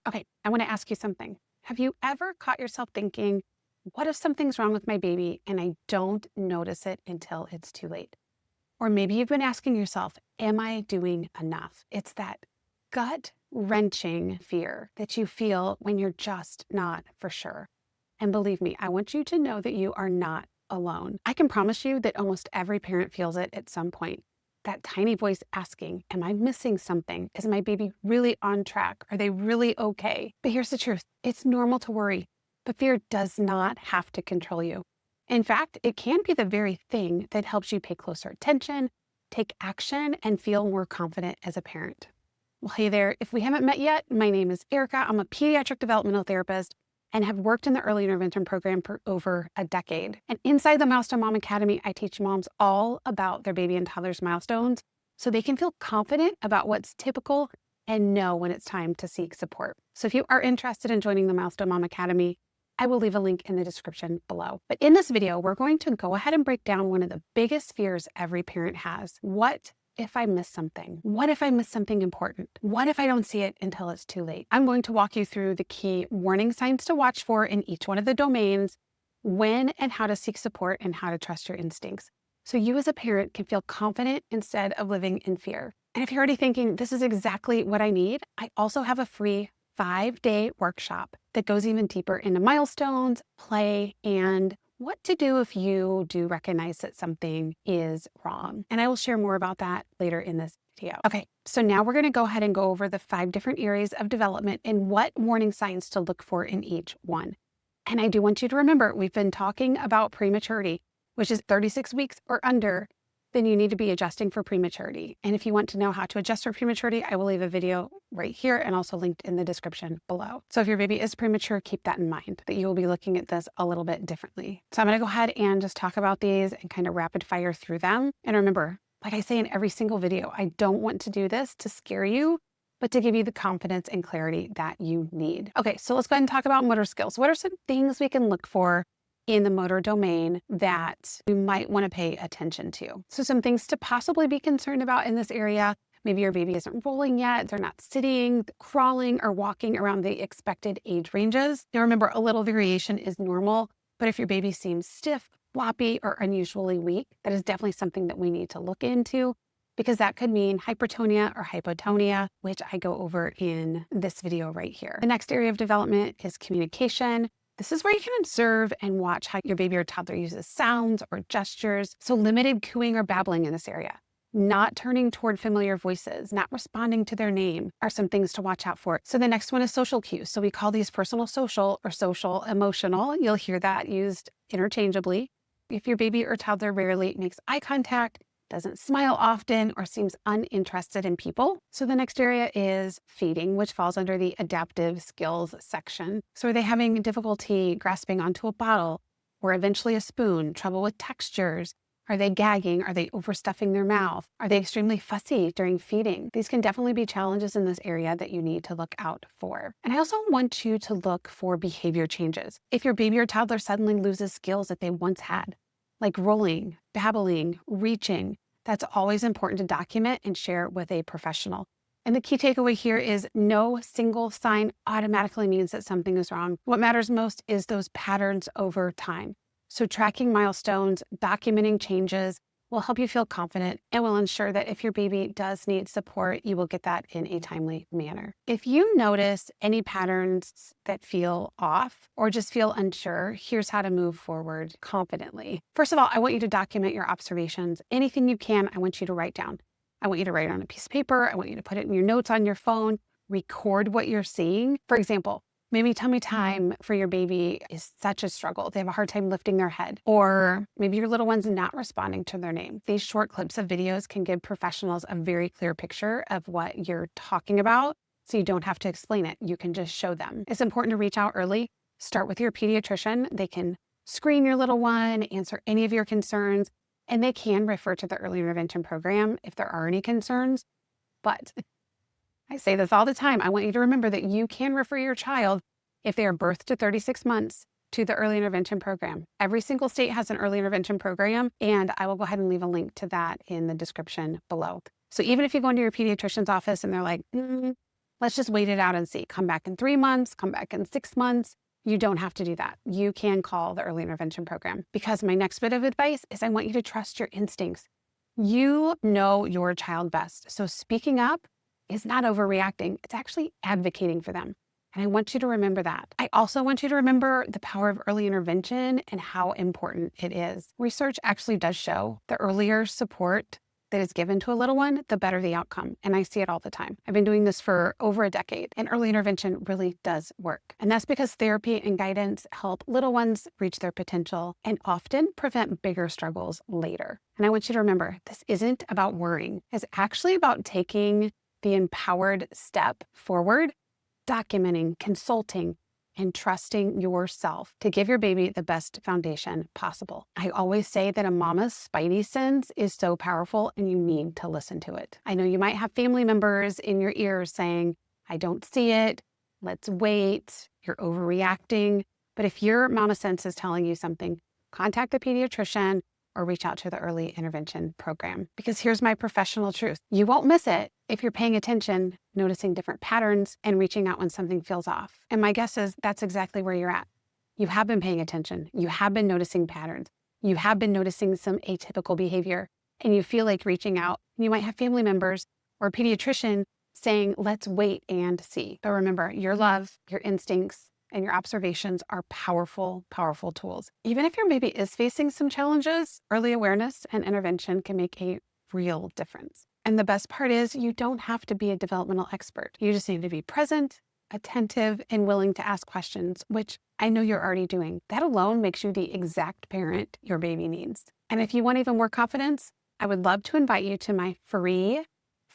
Okay, I want to ask you something. Have you ever caught yourself thinking, what if something's wrong with my baby and I don't notice it until it's too late? Or maybe you've been asking yourself, am I doing enough? It's that gut wrenching fear that you feel when you're just not for sure. And believe me, I want you to know that you are not alone. I can promise you that almost every parent feels it at some point. That tiny voice asking, am I missing something? Is my baby really on track? Are they really okay? But here's the truth. It's normal to worry, but fear does not have to control you. In fact, it can be the very thing that helps you pay closer attention, take action, and feel more confident as a parent. Well, hey there. If we haven't met yet, my name is Ehrica. I'm a pediatric developmental therapist and have worked in the early intervention program for over a decade. And inside the Milestone Mom Academy, I teach moms all about their baby and toddler's milestones so they can feel confident about what's typical and know when it's time to seek support. So if you are interested in joining the Milestone Mom Academy, I will leave a link in the description below. But in this video, we're going to go ahead and break down one of the biggest fears every parent has. What if I miss something? What if I miss something important? What if I don't see it until it's too late? I'm going to walk you through the key warning signs to watch for in each one of the domains, when and how to seek support, and how to trust your instincts, so you as a parent can feel confident instead of living in fear. And if you're already thinking, this is exactly what I need, I also have a free 5-day workshop that goes even deeper into milestones, play, and what to do if you do recognize that something is wrong. And I will share more about that later in this video. Okay, so now we're going to go ahead and go over the 5 different areas of development and what warning signs to look for in each one. And I do want you to remember, we've been talking about prematurity, which is 36 weeks or under, then you need to be adjusting for prematurity. And if you want to know how to adjust for prematurity, I will leave a video right here and also linked in the description below. So if your baby is premature, keep that in mind, that you will be looking at this a little bit differently. So I'm going to go ahead and just talk about these and kind of rapid fire through them. And remember, like I say in every single video, I don't want to do this to scare you, but to give you the confidence and clarity that you need. Okay, so let's go ahead and talk about motor skills. What are some things we can look for in the motor domain that you might want to pay attention to? So some things to possibly be concerned about in this area. Maybe your baby isn't rolling yet, they're not sitting, crawling, or walking around the expected age ranges. Now remember, a little variation is normal, but if your baby seems stiff, floppy, or unusually weak, that is definitely something that we need to look into, because that could mean hypertonia or hypotonia, which I go over in this video right here. The next area of development is communication. This is where you can observe and watch how your baby or toddler uses sounds or gestures. So limited cooing or babbling in this area, not turning toward familiar voices, not responding to their name are some things to watch out for. So the next one is social cues. So we call these personal social or social emotional. You'll hear that used interchangeably. If your baby or toddler rarely makes eye contact, doesn't smile often, or seems uninterested in people. So the next area is feeding, which falls under the adaptive skills section. So are they having difficulty grasping onto a bottle or eventually a spoon, trouble with textures? Are they gagging? Are they overstuffing their mouth? Are they extremely fussy during feeding? These can definitely be challenges in this area that you need to look out for. And I also want you to look for behavior changes. If your baby or toddler suddenly loses skills that they once had, like rolling, babbling, reaching, that's always important to document and share with a professional. And the key takeaway here is no single sign automatically means that something is wrong. What matters most is those patterns over time. So tracking milestones, documenting changes will help you feel confident and will ensure that if your baby does need support, you will get that in a timely manner. If you notice any patterns that feel off or just feel unsure, here's how to move forward confidently. First of all, I want you to document your observations. Anything you can, I want you to write down. I want you to write it on a piece of paper. I want you to put it in your notes on your phone, record what you're seeing. For example, maybe tummy time for your baby is such a struggle. They have a hard time lifting their head. Or maybe your little one's not responding to their name. These short clips of videos can give professionals a very clear picture of what you're talking about, so you don't have to explain it. You can just show them. It's important to reach out early. Start with your pediatrician. They can screen your little one, answer any of your concerns, and they can refer to the early intervention program if there are any concerns. But I say this all the time. I want you to remember that you can refer your child, if they are birthed to 36 months, to the early intervention program. Every single state has an early intervention program, and I will go ahead and leave a link to that in the description below. So even if you go into your pediatrician's office and they're like, let's just wait it out and see. Come back in 3 months, come back in 6 months. You don't have to do that. You can call the early intervention program, because my next bit of advice is I want you to trust your instincts. You know your child best. So speaking up is not overreacting. It's actually advocating for them. And I want you to remember that. I also want you to remember the power of early intervention and how important it is. Research actually does show the earlier support that is given to a little one, the better the outcome. And I see it all the time. I've been doing this for over a decade, and early intervention really does work. And that's because therapy and guidance help little ones reach their potential and often prevent bigger struggles later. And I want you to remember, this isn't about worrying. It's actually about taking the empowered step forward, documenting, consulting, and trusting yourself to give your baby the best foundation possible. I always say that a mama's spidey sense is so powerful and you need to listen to it. I know you might have family members in your ears saying, I don't see it, let's wait, you're overreacting. But if your mama sense is telling you something, contact a pediatrician or reach out to the early intervention program. Because here's my professional truth. You won't miss it if you're paying attention, noticing different patterns, and reaching out when something feels off. And my guess is that's exactly where you're at. You have been paying attention. You have been noticing patterns. You have been noticing some atypical behavior, and you feel like reaching out. You might have family members or a pediatrician saying, let's wait and see. But remember, your love, your instincts, and your observations are powerful, powerful tools. Even if your baby is facing some challenges, early awareness and intervention can make a real difference. And the best part is you don't have to be a developmental expert. You just need to be present, attentive, and willing to ask questions, which I know you're already doing. That alone makes you the exact parent your baby needs. And if you want even more confidence, I would love to invite you to my free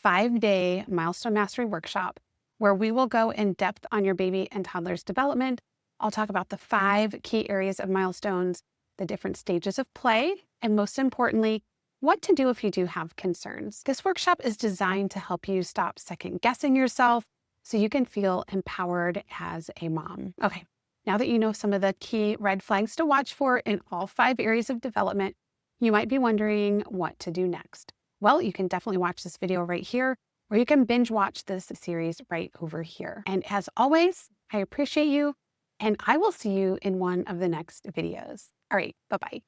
5-day Milestone Mastery workshop, where we will go in depth on your baby and toddler's development. I'll talk about the 5 key areas of milestones, the different stages of play, and most importantly, what to do if you do have concerns. This workshop is designed to help you stop second-guessing yourself so you can feel empowered as a mom. Okay, now that you know some of the key red flags to watch for in all 5 areas of development, you might be wondering what to do next. Well, you can definitely watch this video right here, or you can binge watch this series right over here. And as always, I appreciate you, and I will see you in one of the next videos. All right, bye-bye.